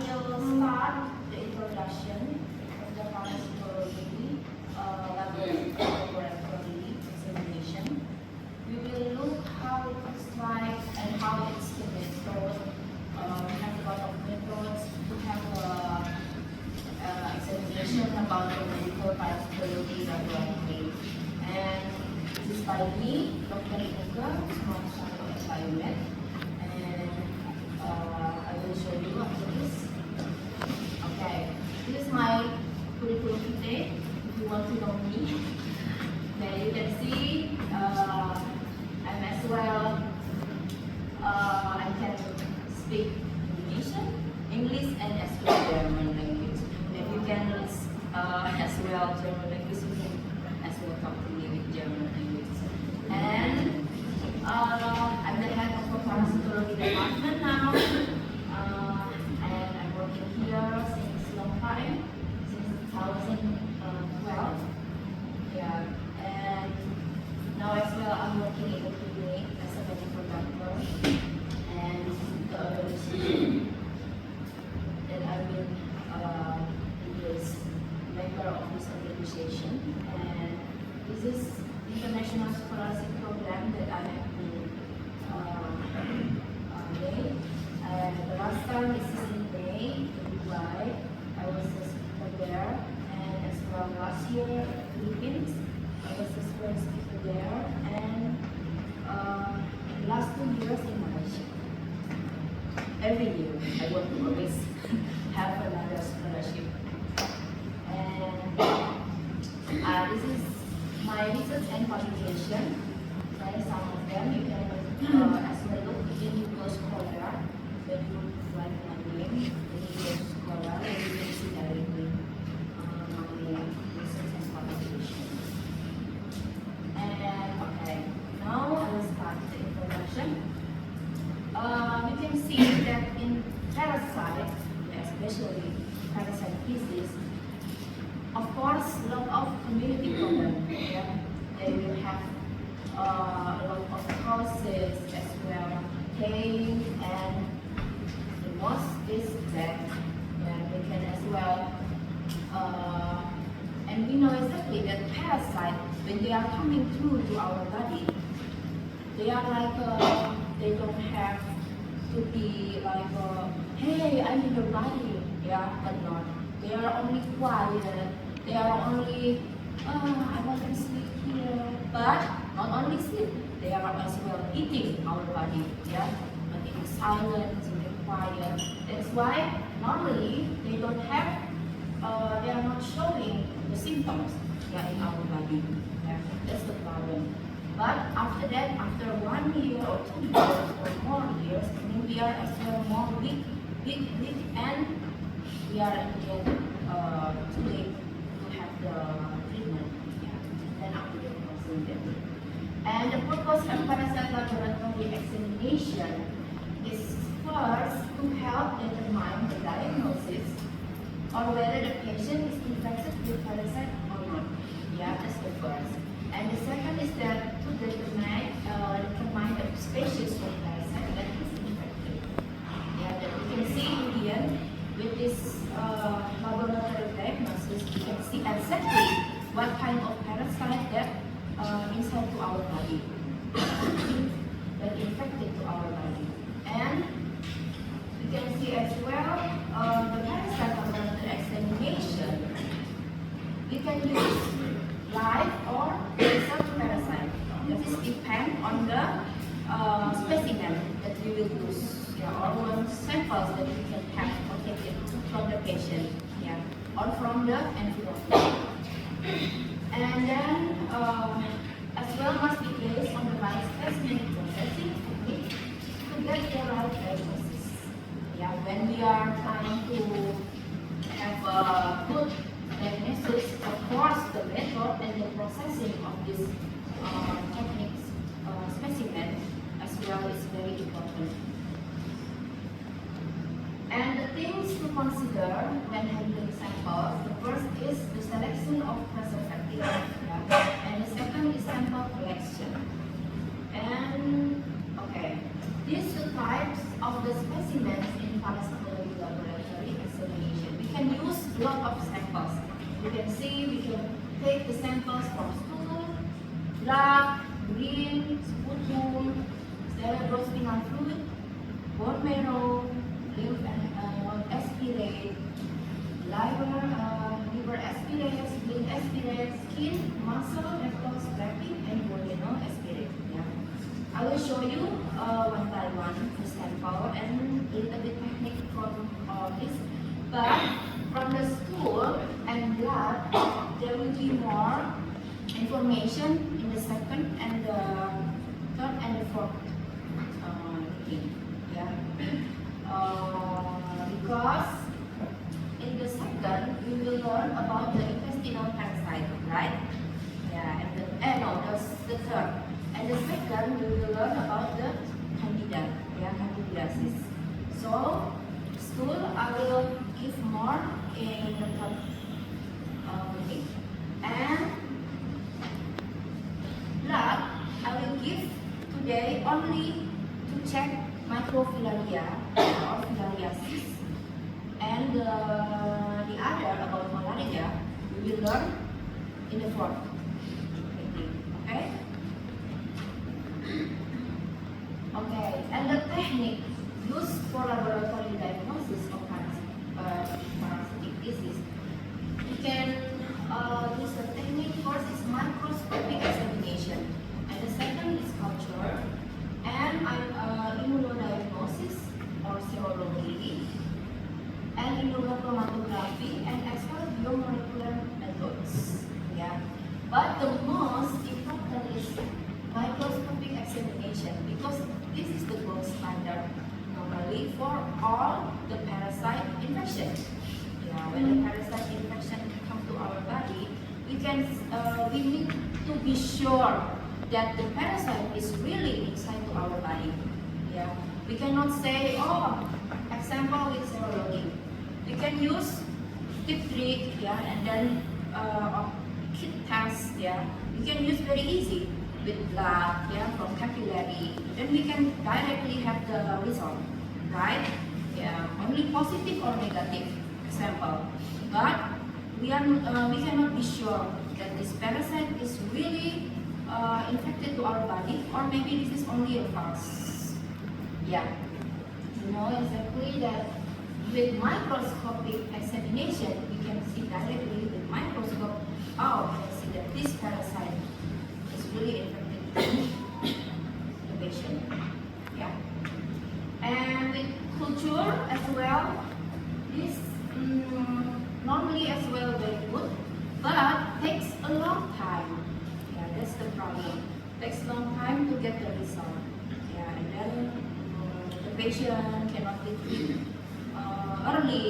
will start the introduction of the parasitology laboratory examination. We will look how it looks like and how it's the method. We have a lot of methods. We have examination about the medical parasitology laboratory. And this is by me, Dr. Ikuka, from Center of Biomed. And I will show you after this. Okay, this is my curriculum vitae. If you want to know me, then you can see I'm as well. I can speak Indonesian, English, and as well German language. If you can as well German language, you can as well talk to me with German language. And I'm the head of the parasitology department now, and I'm working here since long time, since 2012. Yeah, and now as well I'm working in the clinic as a medical doctor, and this is the organization that I've been this member of this organization, and this is international scholarship program that I have been made. And the last time this is in May in Dubai. I was the speaker there, and as well last year in the Philippines I was the first speaker there, and the last 2 years in Malaysia. Every year I want to always have another scholarship. And this is my research and publication. Okay, some of them you can as well look in Google Scholar. When you write my name in Google Scholar, then you can see directly my research and publication. And okay, now I will start the introduction. You can see that in parasite, especially parasite disease, of course, a lot of community problem. Yeah? They will have a lot of causes as well, pain, and the most is death. Yeah, they can as well. And we know exactly that parasite, when they are coming through to our body, they are like they don't have to be like hey, I'm in your body. Yeah, but not. They are only quiet. They are only, I want to sleep here. But not only sleep, they are as well eating our body. Yeah, but in silence, in quiet. That's why normally they don't have, they are not showing the symptoms. Yeah, in our body. Yeah, that's the problem. But after that, after 1 year or 2 years or more years, then we are as well more weak, and we are again too late to have the treatment. Yeah. Then after that, and the purpose of parasite laboratory examination is first to help determine the diagnosis or whether the patient is infected with parasite or not. Yeah, that's the first. And the second is that to determine the species of parasite that is infected. Yeah, that we can see in the end with this laboratory diagnosis, we can see exactly what kind of parasite that inside to our body, that infected to our body. And we can see as well the parasite laboratory examination. We can use live or research parasite. That is depend on the specimen that we will use, yeah, or one samples that we can have taken from the patient, yeah, or from the environment. And then as well must be based on the right specimen processing technique to get the right diagnosis. Yeah, when we are trying to have a good diagnosis, of course, the method and the processing of this techniques specimen as well is very important. And the things to consider when handling samples, the first is the selection of preservative, yeah, and the second is sample collection. And okay, these two types of the specimens in parasitology laboratory examination. We can use a lot of samples. You can see we can take the samples from stool, blood, urine, sputum, cerebrospinal fluid, bone marrow, lymph and aspirate, liver aspirate, spleen aspirate, skin, muscle, rectal scraping, and duodenal aspirate. Yeah. I will show you one by one the sample and a little bit technique from this. But from the stool and blood, there will be more information in the second and the third and the fourth meeting. Yeah. Because in the second we will learn about the intestinal parasite, right? Yeah. And the third. And the second we will learn about the candida, yeah, candidiasis. So stool I will give more in the third meeting. And blood I will give today only to check microfilaria or filariasis, and the other about malaria we will learn in the fourth meeting. Okay? Okay, and the technique used for laboratory diagnosis of parasitic disease, we can use the technique. First is microscopic examination, and the second is culture, and immunodiagnosis or serology, and immunochromatography, and as well biomolecular methods. Yeah, but the most important is microscopic examination, because this is the gold standard normally for all the parasite infection. Yeah, when the parasite infection comes to our body, we need to be sure that the parasite is really inside to our body. Yeah, we cannot say, oh, example with serology, we can use T3, yeah, and then kit test, yeah, we can use very easy with blood, yeah, from capillary, then we can directly have the result, right? Yeah, only positive or negative sample, but we cannot be sure that this parasite is really infected to our body, or maybe this is only a false. Yeah, you know exactly that with microscopic examination we can see directly with microscope. Oh, we can see that this parasite really infected the patient. Yeah. And with culture as well, this normally as well very good, but takes a long time. Yeah, that's the problem. Takes a long time to get the result. Yeah, and then the patient cannot be treated early,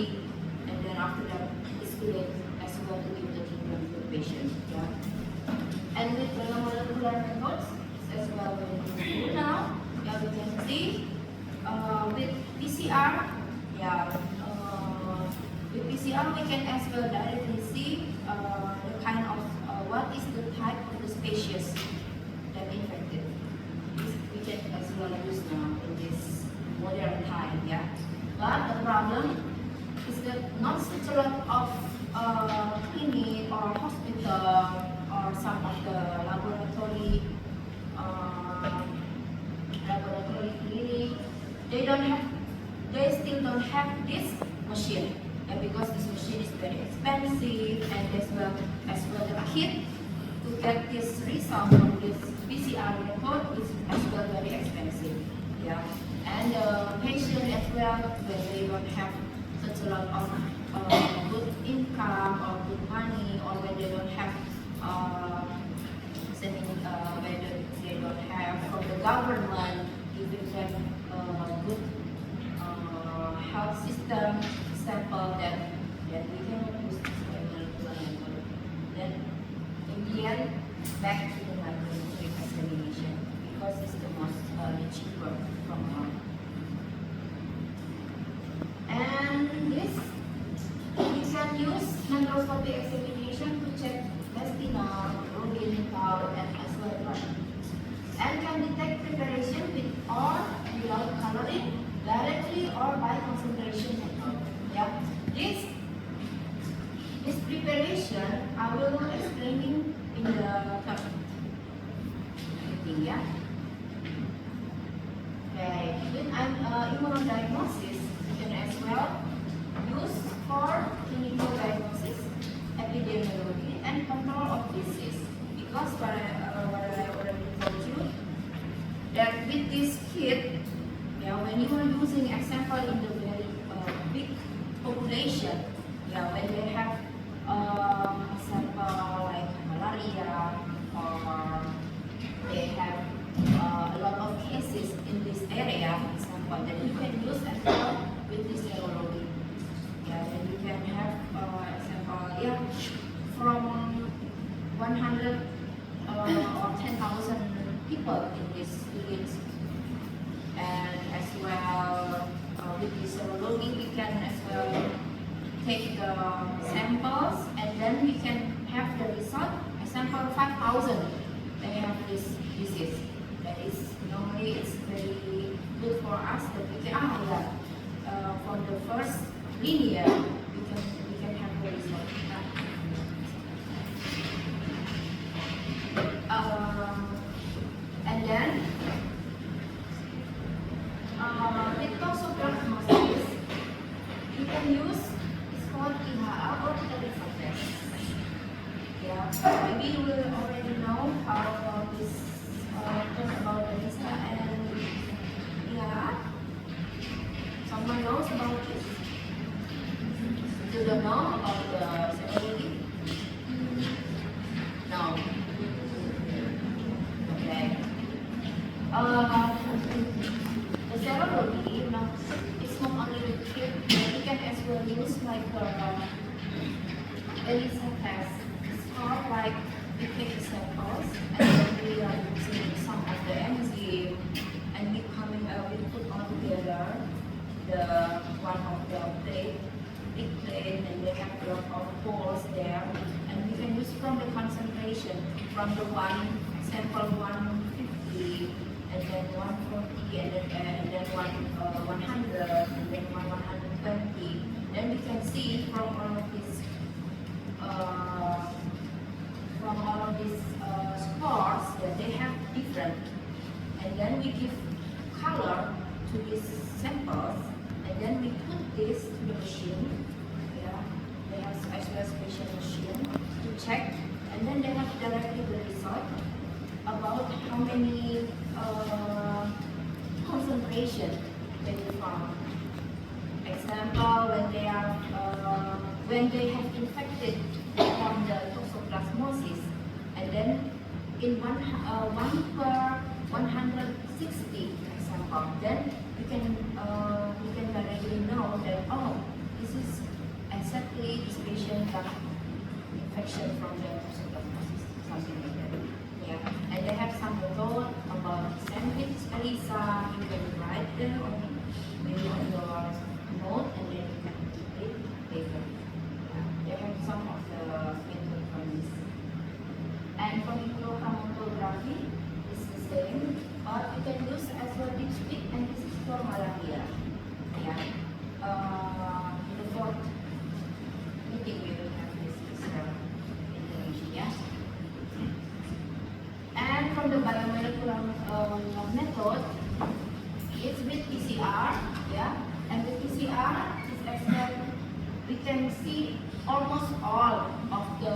and then after that it's too late as well to give the treatment to the patient. Yeah. And with molecular methods as well very good now. Yeah, we can see with PCR. Yeah, with PCR we can as well directly see the kind of what is the type of the species that infected. This we can as well use now in this modern time. Yeah, but the problem is that not such a lot of clinic or hospital or some of the laboratory clinic, they still don't have this machine, and because this machine is very expensive, and as well the kit to get this result from this PCR method is as well very expensive. Yeah, and the patient as well, when they don't have such a lot of good income or good money, or when they don't have whether they don't have from the government giving them good health system sample, that we cannot use this molecular method. Then in the end, back to the microscopic examination, because it's the most cheaper from all. And this we can use microscopic examination to check intestinal, urogenital, and as well blood, and can detect preparation with or without coloring, directly or by concentration method. Yeah, this preparation I will explaining in the third meeting. Yeah. Okay. With immunodiagnosis, you can as well use for clinical diagnosis, epidemiology, and control of disease. Because what I already told you, that with this kit, yeah, when you are using example in the very big population, yeah, when they have sample like malaria or they have a lot of cases in this area, for example, then you can use as well with this serology. Yeah, then you can have example, yeah, from 100 or 10,000 people in this village, and as well with this serology we can as well take the samples and then we can have the result. Example 5,000 they have this disease. That is normally it's very good for us that we can from the first linear we can have the result. And then with toxoplasmosis, you can use it's called IHA or ELISA test. Yeah, maybe you will already know how about this talk about ELISA and IHA. Someone knows about this? You don't know about the serology? No. Okay. The serology, it's not only with kit, we can as well use like ELISA test. It's called like we take the samples and then we are using some of the enzyme and we put all together the one of the big plate and they have a lot of holes there and we can use from the concentration from the one sample 150 and then 140 and then 100 and then 120. Then we can see from all of these scores that they have different, and then we give color to these samples and then we put this to the machine. Yeah, they have as well special machine to check and then they have directly the result about how many concentration they found. Example, when they have infected from the toxoplasmosis, and then in one per 160 example, then we can directly know that this is exactly this patient got infection from the toxoplasmosis, something like that. Yeah, and they have some method about sandwich ELISA. You can write them on maybe on your note and then you can complete paper. Yeah, they have some of the method from this. And for immunochromatography, it's the same, but you can use as well deep speed and this is for malaria. Yeah. In the fourth meeting we will have this information. Yeah. And from the biomolecular method, it's with PCR, yeah. And with PCR, is as we can see almost all of the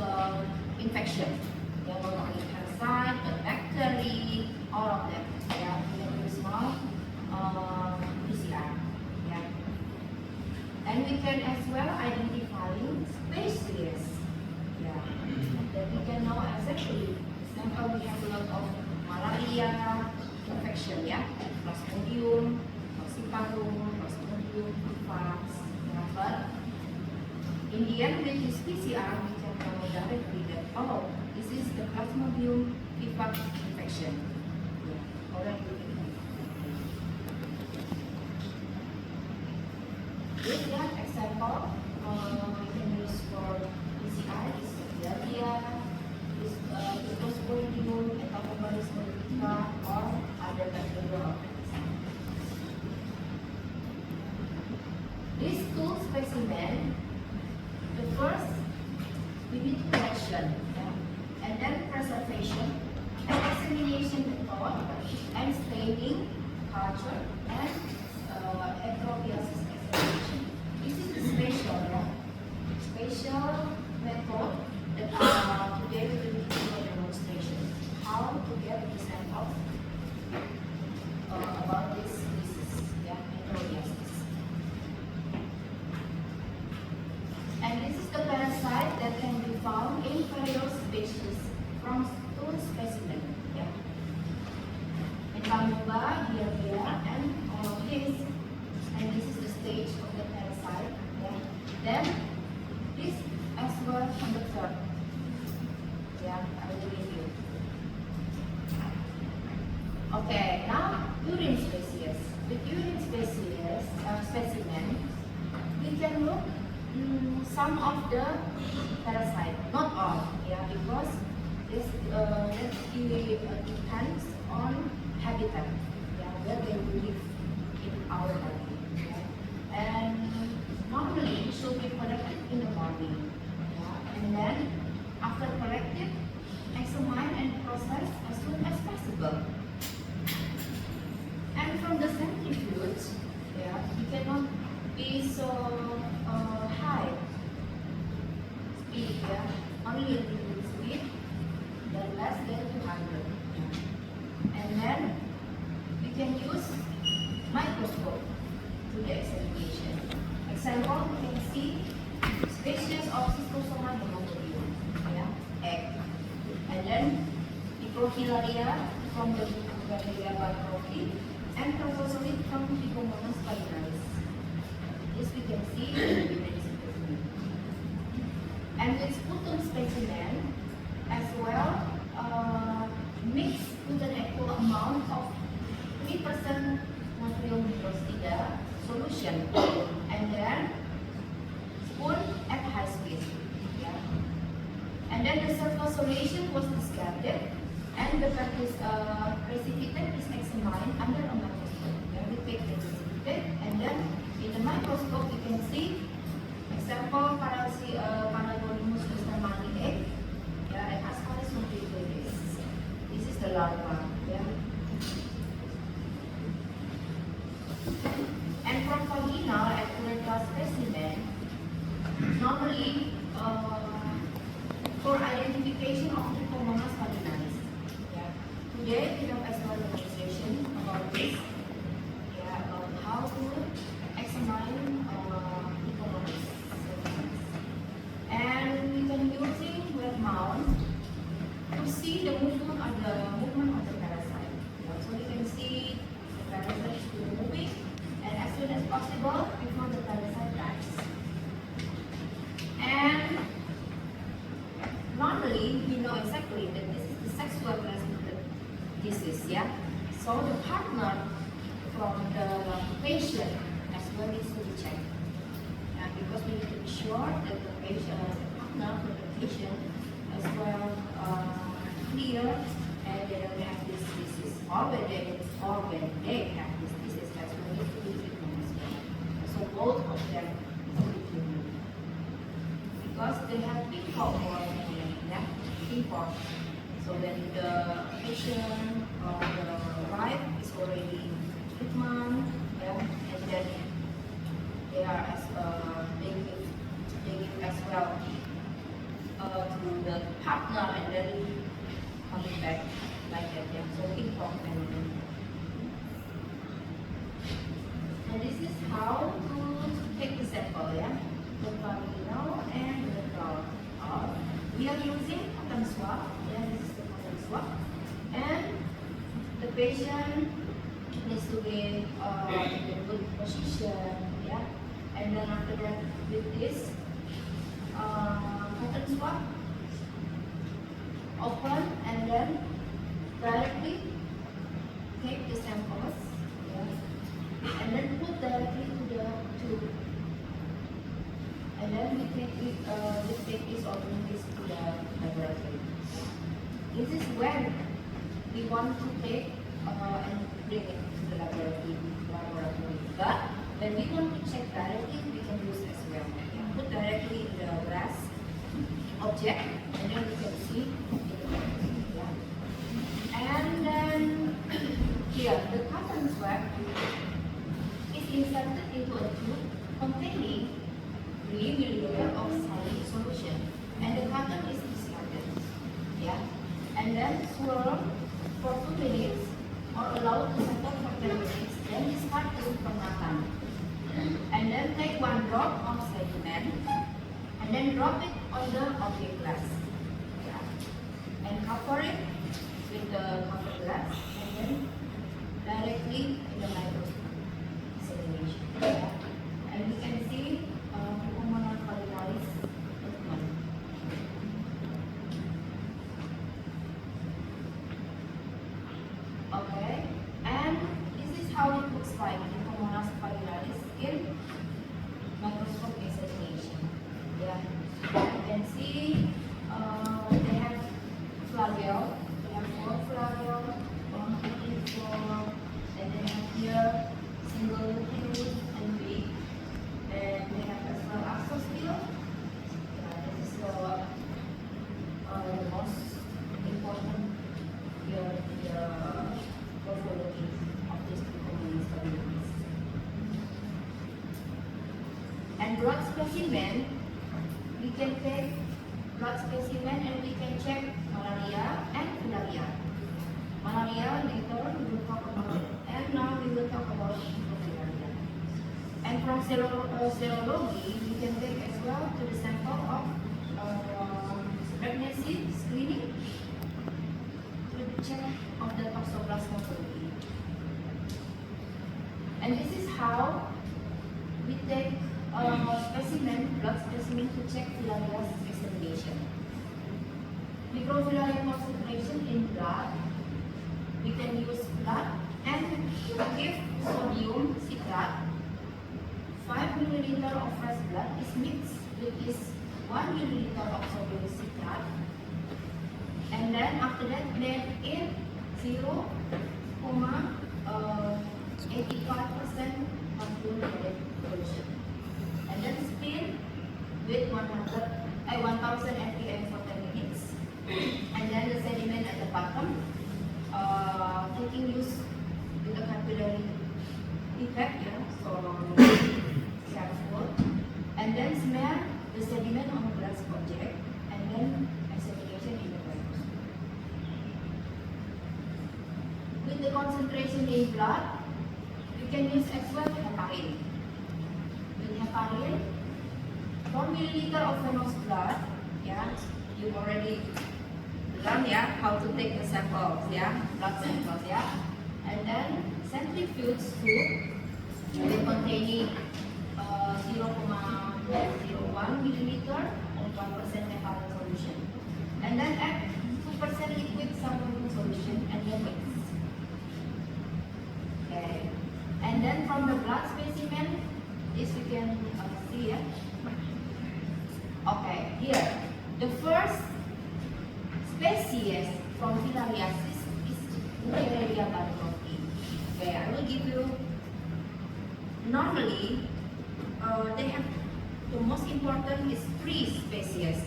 infection. Yeah, not only parasite, but bacteria, all of them. Yeah, we can use small PCR. Yeah. And we can as well identify species. Yeah. That we can know exactly. Example, we have a lot of malaria infection, yeah, Plasmodium, Falciparum, Plasmodium, Vivax, yeah. But in the end, with this PCR, we can know directly that this is the Plasmodium Vivax infection. Yeah. Already. This example we can use for PCR is diarrhea. Clostridium, Ectococcus or other bacterial organisms. specimen, the first we need collection, and then preservation, and examination method, and staining, culture, and enterobiasis examination. This is the special method that today we will do a demonstration. How to get the samples about this disease, enterobiasis. And this is the parasite that can be found in various species from stool specimen. In Amoeba, here, and all of this. And this is the stage of the parasite. Then this as well on the third. I will give you. Okay, now urine species. With urine specimen, we can look some of the parasite, not all, because this depends on habitat, where they live in our body. And normally it should be collected in the morning, and then after collected, examined and processed as soon as possible. And from the centrifuge, it cannot be so high speed, only a little speed, then less than 200. And then we can use microscope to the examination. Example, we can see species of Schistosoma hemoglobin, egg. And then Microfilaria from the Microfilaria batropi, and Protozoite from Trichomonas spinalis. This we can see in the urine specimen. And with sputum specimen as well, mix with an equal amount of 3% natrium hydroxide solution, and then spoon at high speed. And then the surface solution was discarded, and the precipitate is examined under a microscope. We take the precipitate, and then in the microscope you can see example Paragonimus westermani egg, and Ascaris multifidus. This is the larva. And from vaginal and urethral specimen, normally for identification of Trichomonas vaginalis. Today we have as well demonstration about this. About how to examine Trichomonas vaginalis. And we can using wet mount to see the movement of the parasite. So we can see the parasite is moving, and as soon as possible before the parasite dies. And normally we know exactly that this is the sexual transmitted disease, So the partner from the patient as well needs to be checked, because we need to be sure that the patient, the partner from the patient as well clear, and they don't have this disease, or when they have this disease, that's when we need to be treatment as well. So both of them need to be treated, because they have been called for import. So when the patient or the wife is already in treatment, and then they are they give as well to the partner, and then coming back like that. So import and this is how to take the sample, the vaginal and the rectal. We are using cotton swab. This is the cotton swab, and the patient needs to be in a good position, And then after that, with this cotton swab, open and then directly take the samples, and then put directly to the tube. And then we take this or bring this to the laboratory. This is when we want to take and bring it to the laboratory. But when we want to check directly, we can use as well. well. Yeah. Put directly in the glass object, and then you can see it. Yeah. And then here, the cotton swab is inserted into a tube containing 3 milliliter of saline solution, and the cotton is discarded. Yeah. And then swirl for 2 minutes or allow to settle for 10 minutes, then discard to supernatant. And then take 1 drop of sediment and then drop it on the object glass. Yeah. And cover it with the cover glass and then directly in the microscope examination. Yeah. And you can see pulmonary foliaris movement. Okay, and this is how it looks like in pulmonary foliaris in microscope examination. Yeah, you can see they have flagell. They have 4 flagell, 1, 2, 4, and they have here single nucleus and big. And they have as well axosphere. This is the most important here in the morphology of these two components stabilities. And blood specimen, we can take blood specimen and we can check malaria and filaria. Malaria later we will talk about, and now we will talk about filaria. And from serology, we can take as well to the sample of pregnancy screening to the check of the toxoplasmology. And this is how we take specimen, blood specimen to check filaria's examination. Microfilaria concentration in blood, we can use blood and give sodium citrate. 5 milliliter of fresh blood is mixed with this 1 milliliter of sodium citrate, and then after that blend in 0.85% concentrated solution, and then spin with 1000 rpm for 10 minutes, and then the sediment at the bottom, taking use with the capillary effect, yeah, so careful, and then smear the sediment on the glass object, and then examination in the microscope. With the concentration in blood, you can use as well heparin. With heparin, 4 milliliter of venous blood, yeah, you already learned, yeah, how to take the samples, yeah, blood samples, yeah, and then centrifuge tube containing 0.01 milliliter of 1% heparin solution, and then add 2% liquid saline solution and then mix. Okay, and then from the blood specimen, this we can see, yeah. Okay, here the first species from filariasis is Wuchereria bancrofti. Okay, I will give you. Normally, they have the most important is 3 species.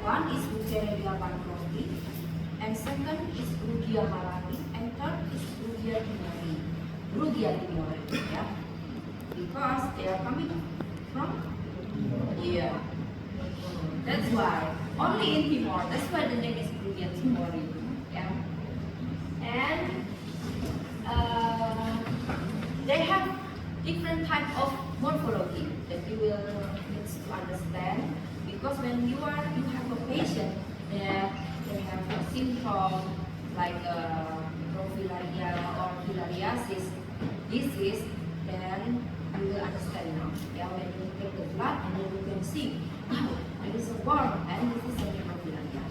One is Wuchereria bancrofti, and second is Rugia malani, and third is Rugia tigneri. Yeah, because they are coming from here. That's why only in Timor. That's why the name is Rugia timori. Yeah, and they have different type of morphology that you will need to understand, because when you have a patient that they have a symptom like microfilaria or filariasis disease, then you will understand now. Yeah, when you take the blood and then you can see, wow, there is a worm and this is a microfilaria.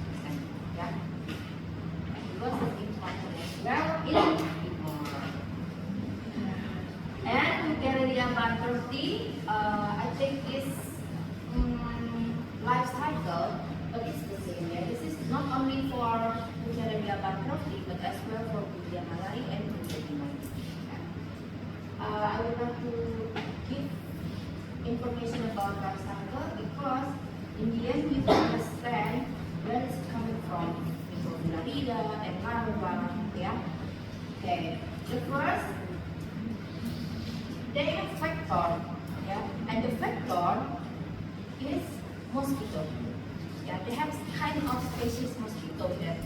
Yeah, because it's important as well in Timor. And Wuchereria bancrofti, I think is life cycle, but it's the same. Yeah, this is not only for Wuchereria bancrofti, but as well for Rugia malani and Rugia tigneri. I would like to give information information about life cycle because in the end we understand where it's coming from, microfilaria and larva. Yeah. Okay. The first, they have factor. Yeah. And the factor is mosquito. Yeah. They have kind of species mosquito that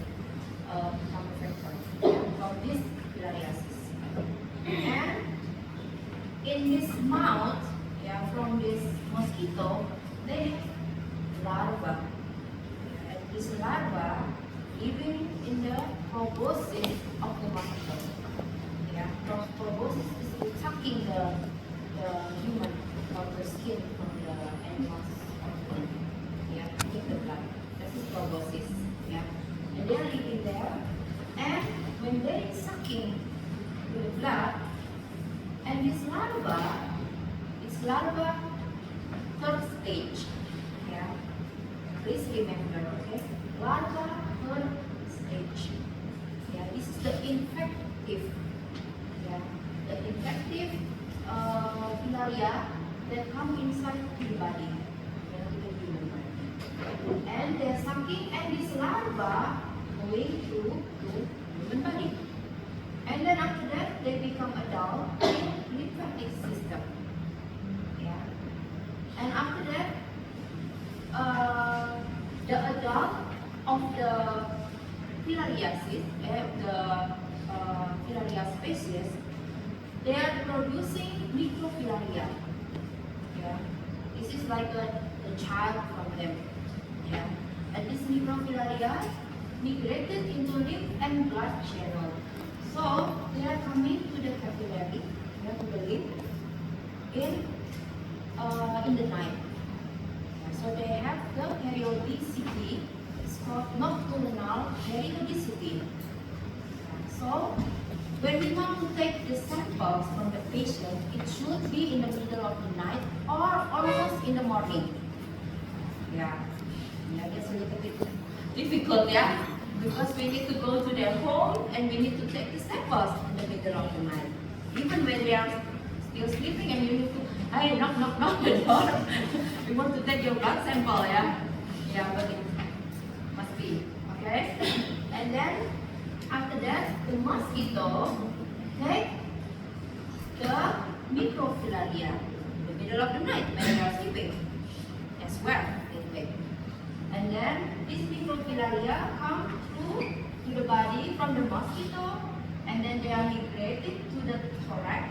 become a factor, yeah, from this filariasis. And in this mouth, yeah, from this mosquito, they have larva. And this larva living in the proboscis of the mosquito. Yeah, proboscis is sucking the human or the skin from the animals. Yeah, to get the blood. That is proboscis. Yeah, and they are living there. And when they sucking the blood, and this larva, it's larva third stage. Yeah, please remember, okay? Larva third stage. Yeah, this is the infective. Yeah, the infective filaria that come inside the body, yeah, to the human body. And they're sucking, and this larva going to human body. And then after that, they become adult in lymphatic system. Yeah. And after that, the adult of the filariasis, the filaria species, they are producing microfilaria. Yeah. This is like a child from them. Yeah. And this microfilaria migrated into lymph and blood channel. So they are coming to the capillary, yeah, to the lymph in the night. So they have the periodicity. It's called nocturnal periodicity. So when we want to take the samples from the patient, it should be in the middle of the night or almost in the morning. Yeah, that's a little bit difficult, yeah, because we need to go to their home and we need to take the samples in the middle of the night. Even when they are still sleeping and you need to, hey, knock the door. We want to take your blood sample, yeah? Yeah, but it must be, okay? And then, after that, the mosquito take the microfilaria in the middle of the night when they are sleeping as well. And then this microfilaria come to the body from the mosquito, and then they are migrated to the thorax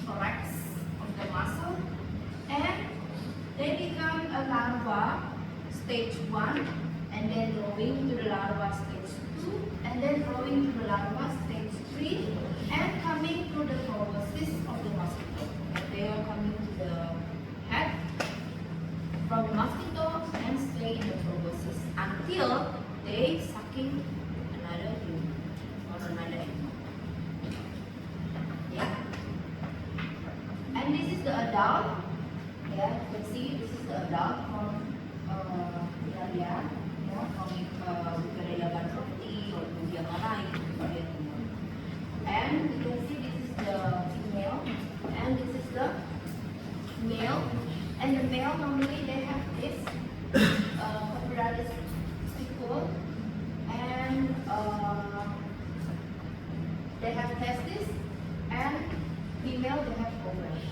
of the muscle, and they become a larva stage 1, and then growing to the larva stage 2, and then growing to the larva stage 3, and coming to the proboscis of the mosquito. And they are coming to the head from the mosquito and stay in the proboscis until they sucking another human or another animal. Yeah. And this is the adult. Yeah, you can see this is the adult from filaria, yeah, from Wuchereria bancrofti or Wuchereria marai. And you can see this is the female, and this is the male. And the male normally they have this coprolaris spicule, and they have testes, and female they have ovary.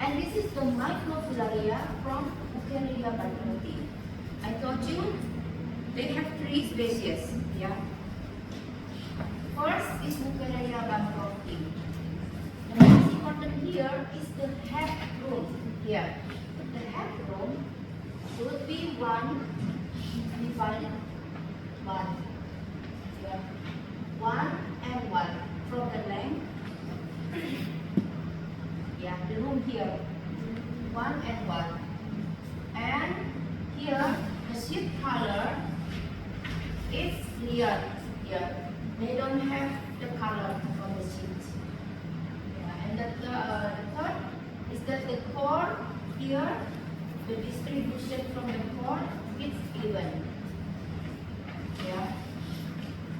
And this is the microfilaria from Wuchereria bancrofti. I told you they have 3 species. Yeah. First is Wuchereria bancrofti. The most important here is the head room. Here, the head room should be 1 divided 1. Yeah. 1 and 1 from the length. Yeah, the room here 1 and 1. And here the sheet color is clear. Here they don't have the color from the sheet. And the third is that the core here, the distribution from the core, it's even. Yeah.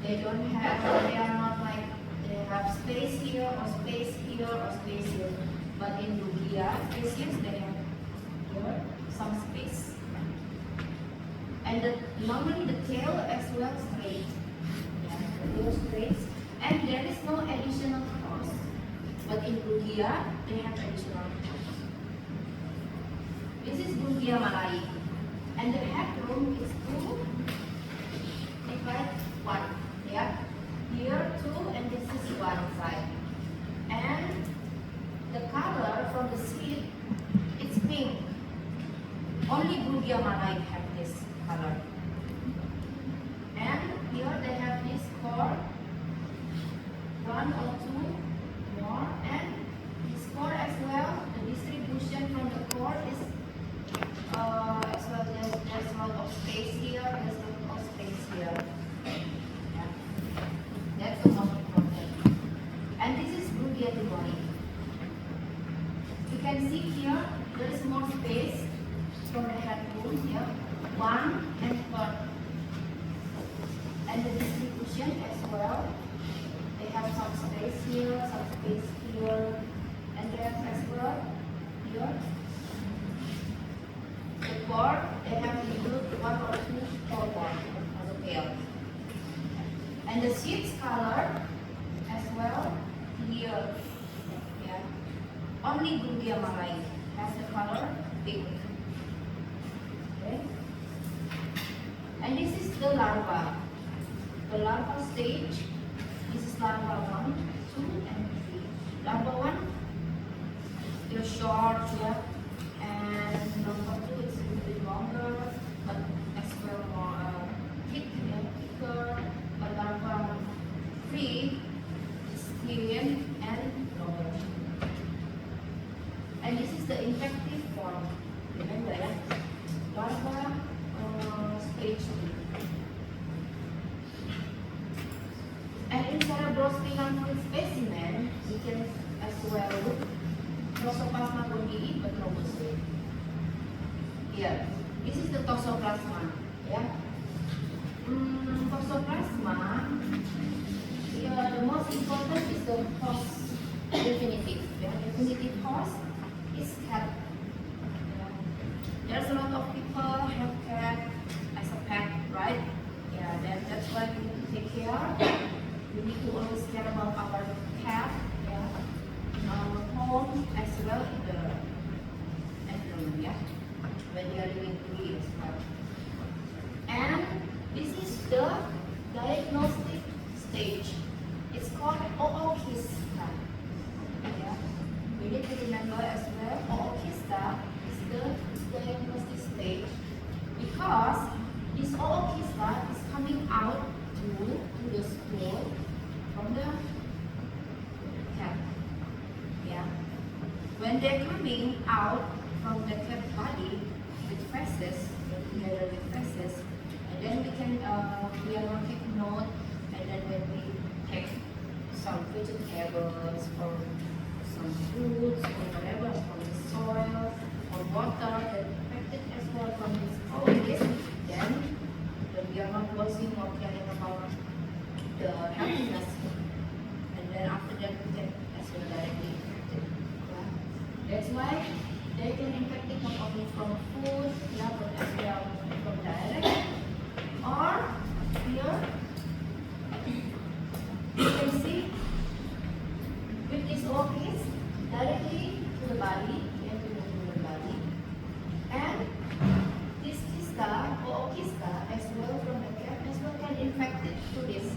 They don't have, they are not like, they have space here or space here or space here. But in Rugia species, they have here some space. And normally the tail as well straight. Yeah, the tail straight. And there is no additional cost. But in Rugia, they have additional cost. This is Rugia malai. And the headroom is 2 divided 1. Yeah. Here 2 and this is 1 side. And the color from the seed is pink. Only Rugia malai have this color. And here they have this core, 1 or 2 more, and this core as well. The distribution from the core is as well. There's a lot of space here. There's a lot of space here. Yeah. That's the most important. And this is Rugia demoni. You can see here there is more space from the headroom here. 1 and 3. And the distribution as well. They have some space here, some space here, and they have as well here. The core, they have included 1 or 2 core board as a pair. And the seeds color as well here. Yeah. Only Rugia malai has the color pink. Okay. And this is the larva. The larva stage. This is larva 1, 2, and 3. Larva 1, they're short, yeah. And number 2 is a little bit longer, but as well more thick, yeah, thicker. But larva 3 is thin and longer. And this is the infective form. Remember, yeah? Larva stage 2. And in cerebrospinal fluid specimen, we can as well look Toxoplasma gondii but robustly. Here, this is the toxoplasma. Yeah. Toxoplasma. The most important is the host definitive. Yeah. Definitive host is cat. Yeah. There's a lot of people have cat as a pet, right? Yeah. That's why we need to take care. We need to always care about our cat, yeah, in our home as well in the environment, yeah, when we are living free as well. And this is the diagnostic stage. It's called Oocysta. Yeah, we need to remember as well. Oocysta is the diagnostic stage because this Oocysta is coming out to the stool from the cat. Yeah. When they're coming out from the cat body with feces, together with feces, and then we are taking note, and then when we take some vegetables or some fruits or whatever from the soil or water that affected as well from this organism, then we are not washing or caring about the happiness, and then after that we can as well directly infect it. Yeah. That's why they can infect it not only from food, yeah, but as well from direct. Or here you can see with this organs directly to the body, yeah, to the human body, and this kysta or kysta as well from the cat as well can infect it to this.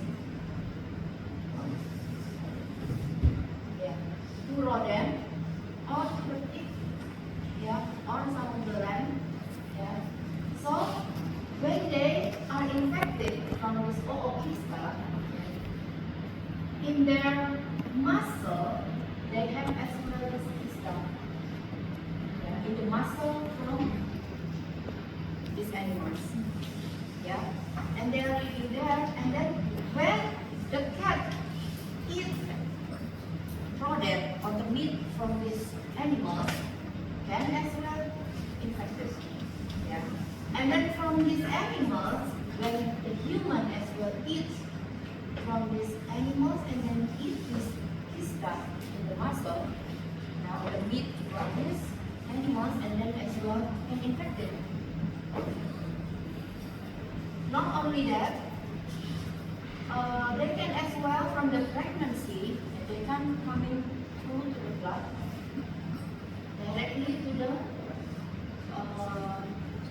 Yeah, to rodent or to tick, yeah, or some of the land. Yeah. So when they are infected from this oocysta, in their muscle they have as well this kysta. Yeah, in the muscle from these animals. Yeah, and they are living there, and then when the cat eats rodent or the meat from these animals, can as well infect it. Yeah, and then from these animals, when the human as well eats from these animals and then eat this well can infect it. Not only that, they can as well from the pregnancy, they can come in through to the blood directly to the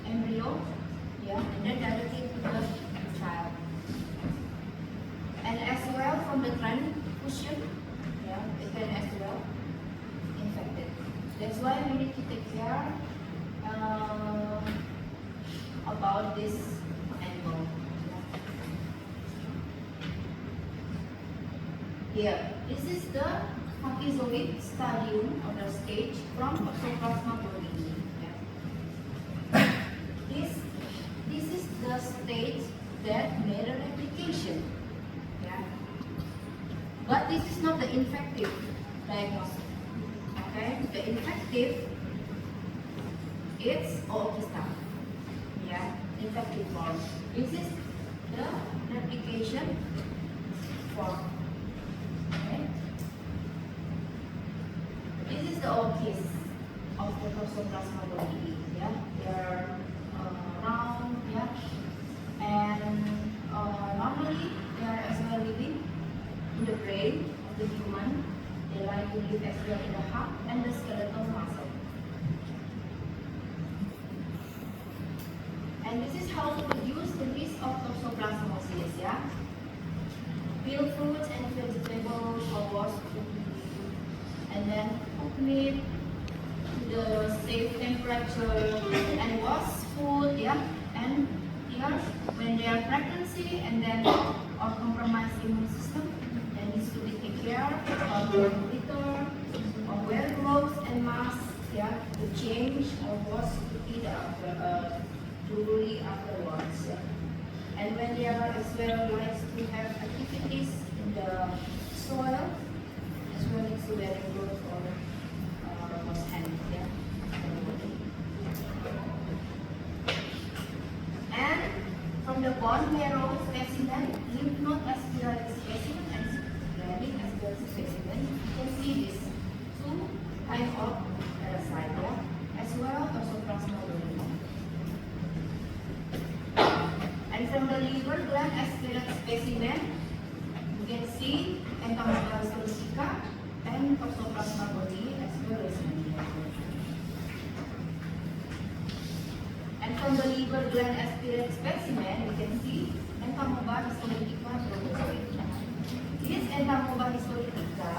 embryo, yeah, and then directly to the child. And as well from the transfusion, yeah, it can as well infect it. That's why we need to take care about this animal. Here, this is the Pachyzoic stadium of the stage from Toxoplasma bolini. Yeah. This is the stage that made a replication. Yeah. But this is not the infective diagnosis. Okay, the infective it's oocysta. Yeah, infective form. This is the replication form. Okay. This is the oocyst of the Toxoplasma bolini. Yeah, they are round. Yeah, and normally they are as well living in the brain of the human. They like to live as well in the heart and the skeletal muscle. And this is how to reduce the risk of toxoplasmosis. Yeah, peel fruits and vegetables or wash food, and then cook meat to the safe temperature and wash food. Yeah, and here when they are pregnancy and then or compromised immune system, then needs to be taken care of monitor or wear gloves and masks. Yeah, to change or wash either after thoroughly afterwards. Yeah. And when they are as well likes to have activities in the soil, as well as to wear gloves or wash hands. Yeah. And from the bone marrow specimen, lymph node aspirated specimen and splenic aspirated specimen, you can see this two kind of parasite, yeah, as well as Toxoplasma bolini. And from the liver gland aspirated specimen, you can see Entomoeba histolytica and Toxoplasma bolini as well as Mandibular. And from the liver gland aspirated specimen, you can see Entomoeba histolytica protozoa. This Entomoeba histolytica,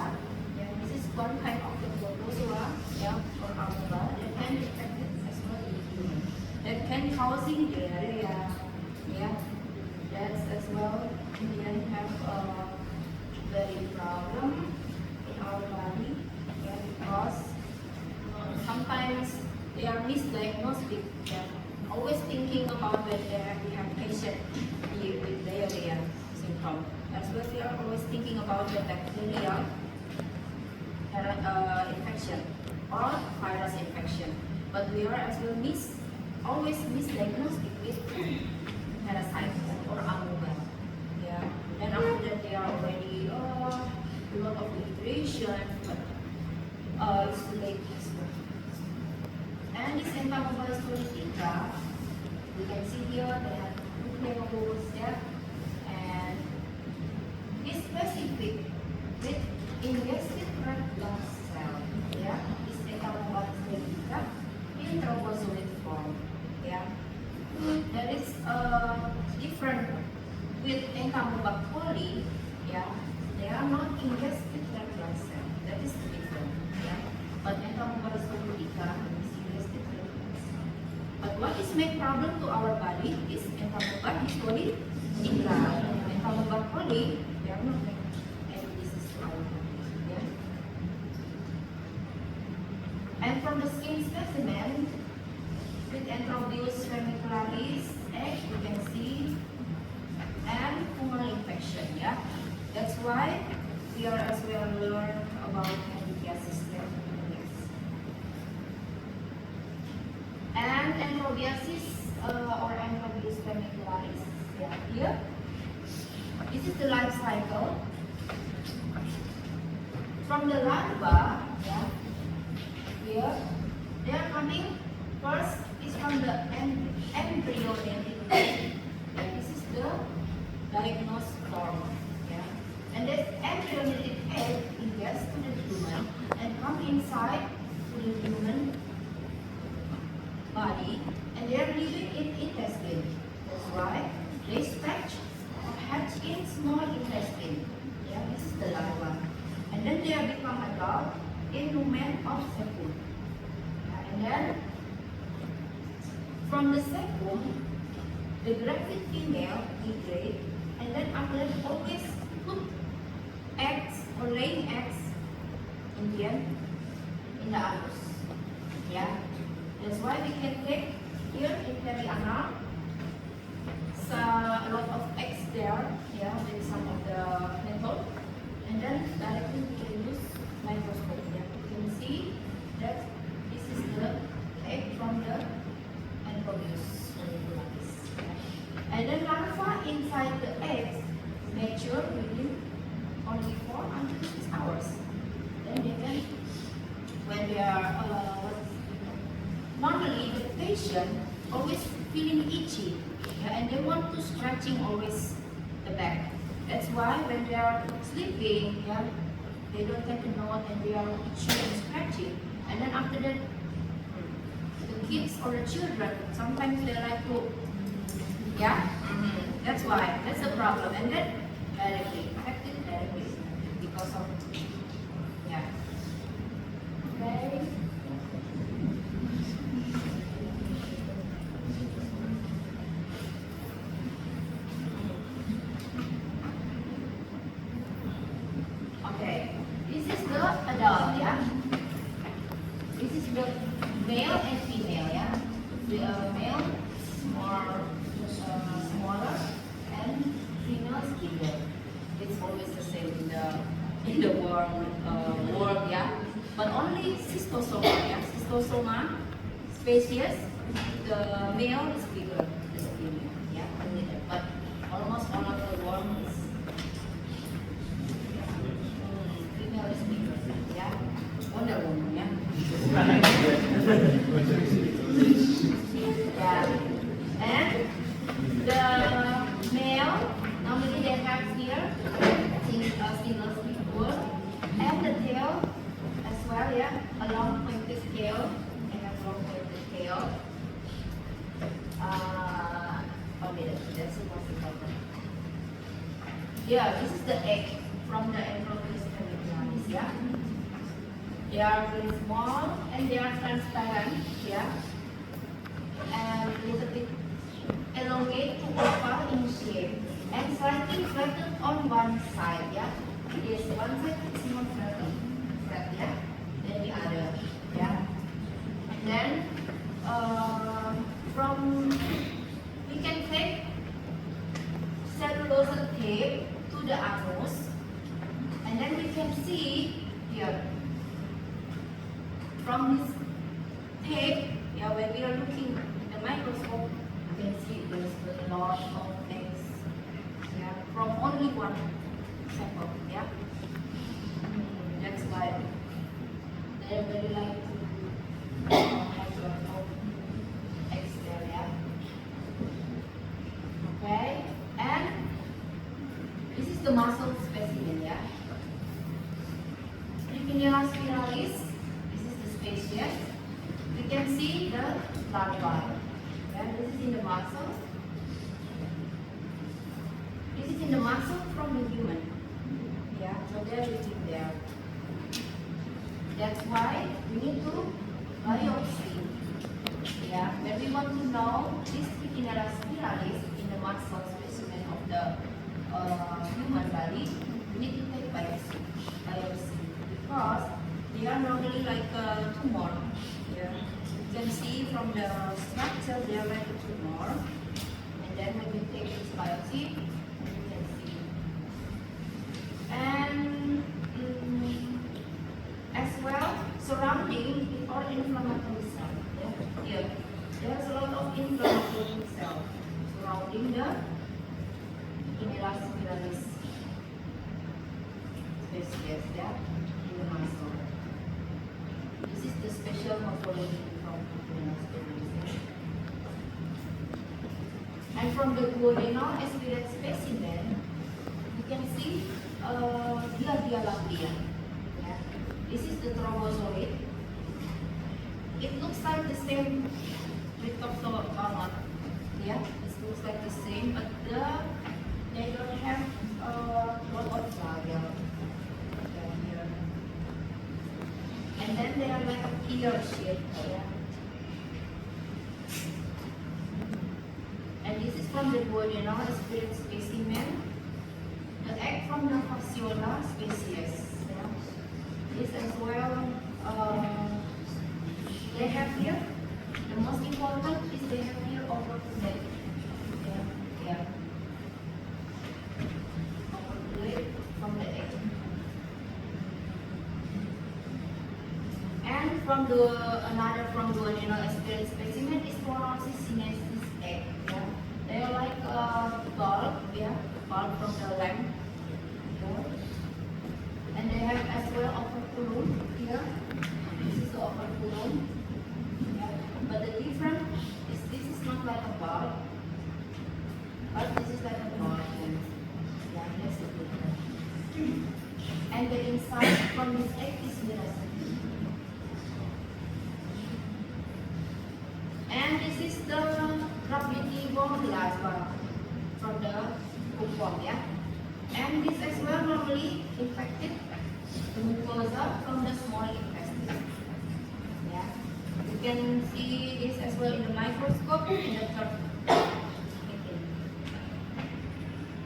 yeah, this is one kind of the protozoa, yeah, or amoeba that can be infected as well in human. That can causing diarrhea, yeah, that's as well. We can have a very problem in our body, yeah, because sometimes they are misdiagnosed. Yeah. Always thinking about when we have patient with diarrhea syndrome. As well, we are always thinking about the bacterial infection or virus infection. But we are as well always misdiagnosed with parasites or amoeba. Yeah. And after that, they are already a lot of iteration, but it's too late as well. And this Entomoeba histolytica, we can see here they have nucleolus, yeah, and is specific with invested red blood cell, yeah. This Entomoeba histolytica in trophozoite form, yeah. That is different with Entomoeba coli, yeah. They are not invested red blood cell. That is the difference, yeah. But Entomoeba histolytica is invested red blood cell. But what is main problem to our body is Entomoeba histolytica. Entomoeba coli, they are not making any disease to our body, yeah. And from the skin specimen, with Enterobius vermicularis egg, you can see, and fungal infection, yeah. That's why we are as well learn about candidiasis next. And Enterobiasis or Enterobius vermicularis, yeah. Here, this is the life cycle. From the larva, yeah. Here, they are coming First is from the embryonic egg. And this is the diagnosed form. Yeah. And that embryonic egg ingests to the human and come inside to the human body, and they are living in intestine. That's why they stretch or hatch in small intestine. Yeah, this is the live one. And then they are become adult in lumen of secum. Yeah, and then from the secum, the graphic female migrate, and then after that always put eggs or laying eggs in the anus. Yeah. That's why we can take here in perianal a lot of eggs there, yeah, with some of the method, and then directly we can use microscope. Yeah, you can see that this is the egg from the Enterobius folliculis. Yeah. And then larva inside the eggs mature within only 4 until 6 hours. Then they can, when they are normally the patient always feeling itchy, yeah, and they want to stretching always the back. That's why when they are sleeping, yeah, they don't take a note and they are itchy and scratching. And then after that, the kids or the children, sometimes they like to, yeah, that's why, that's the problem. And then directly, affected directly because of, yeah. Okay. Adult, yeah. This is the male and female, yeah. The male is more smaller and female is bigger. It's always the same in the world, yeah. But only cystosoma, yeah. Cystosoma species, the male is bigger than the female, yeah. Only that. But almost all of the worm is female is bigger. Yeah, Wonder Woman, yeah. Yeah, and the male normally they have here single word, and the tail as well, yeah, a long pointed tail and a long pointed tail. Okay, that's the most important. Yeah, this is the egg from the Enterobius familiaris, yeah. They are very small and they are transparent, yeah, and a little bit elongate to oval in shape and slightly flattened on one side, yeah. Yes, one side is more flat, yeah, than the other, yeah. And then we can take cellulose tape to the anus, and then we can see here. From this tape, yeah, when we are looking in the microscope, you can see there's a lot of eggs, yeah, from only one sample, yeah. That's why they very like to have a lot of eggs there, yeah. Okay, and this is the muscle specimen, yeah. Trichinella spiralis. Yes, we can see the larva. Yeah, this is in the muscle. This is in the muscle from the human. Yeah, so they're living there. That's why we need to biopsy. Yeah, when we want to know this Trichinella spiralis in the muscle specimen of the human body, we need to take biopsy because they are normally like a tumor. Yeah. You can see from the structure they are like a tumor. And then when we take this biopsy, you can see. And as well, surrounding is all inflammatory cell. Yeah. Here, there's a lot of inflammatory cell surrounding the Trichinella spiralis species, yeah, in the muscle. This is the special morphology from Trichinella spiralis. from the duodenal aspirate specimen, you can see dia lampia. Yeah. This is the thrombozoid. It looks like the same Rhytopsogama. Yeah, it looks like the same, but they don't have a lot of flagella. Here. And then they are like a pear shape. Yeah. And this is from the duodenal aspirate specimen. The egg from the Fasciola species. Yeah. This as well. They have here. The most important is they have here overflate. Yeah. Overflate from the egg. And from another from duodenal aspirate specimen is Phoromys sinensis egg. Yeah. They are like a bulb, yeah, bulb from the lamp. Yeah. And they have as well operculum here. This is the operculum. Yeah. But the difference is this is not like a bulb, but this is like a bulb. Yeah, that's the difference. And the inside from this egg is mirror. And this is the Graphitivore larva from the hookworm, yeah. And this as well normally infected the mucosa from the small intestine. Yeah. You can see this as well in the microscope in the third.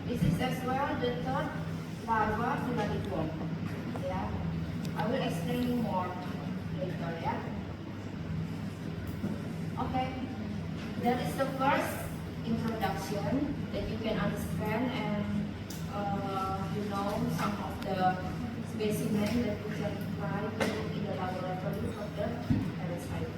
This is as well the third larva Filariform. Yeah. I will explain you more later, yeah. Okay, that is the first introduction that you can understand and you know some of the specimen that you can try to look in the laboratory of the parasite.